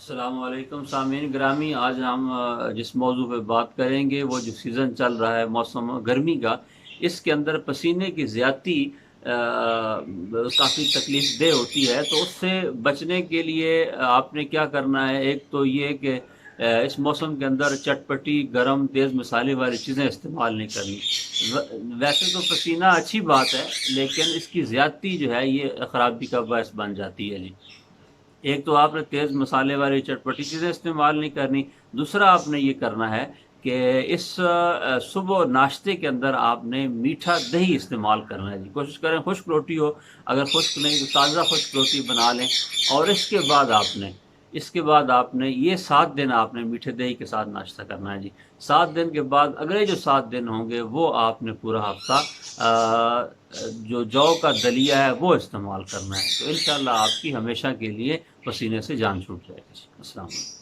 السلام علیکم سامعین گرامی، آج ہم جس موضوع پہ بات کریں گے وہ جو سیزن چل رہا ہے موسم گرمی کا، اس کے اندر پسینے کی زیادتی کافی تکلیف دہ ہوتی ہے، تو اس سے بچنے کے لیے آپ نے کیا کرنا ہے؟ ایک تو یہ کہ اس موسم کے اندر چٹپٹی گرم تیز مسالے والی چیزیں استعمال نہیں کرنی۔ ویسے تو پسینہ اچھی بات ہے، لیکن اس کی زیادتی جو ہے یہ خرابی کا باعث بن جاتی ہے جی۔ ایک تو آپ نے تیز مسالے والی چٹپٹی چیزیں استعمال نہیں کرنی، دوسرا آپ نے یہ کرنا ہے کہ اس صبح ناشتے کے اندر آپ نے میٹھا دہی استعمال کرنا ہے جی۔ کوشش کریں خشک روٹی ہو، اگر خشک نہیں تو تازہ خشک روٹی بنا لیں، اور اس کے بعد آپ نے یہ 7 دن آپ نے میٹھے دہی کے ساتھ ناشتہ کرنا ہے جی۔ 7 دن کے بعد اگلے جو 7 دن ہوں گے وہ آپ نے پورا ہفتہ جو جو کا دلیہ ہے وہ استعمال کرنا ہے، تو انشاءاللہ آپ کی ہمیشہ کے لیے پسینے سے جان چھوٹ جائے گی۔ السلام علیکم۔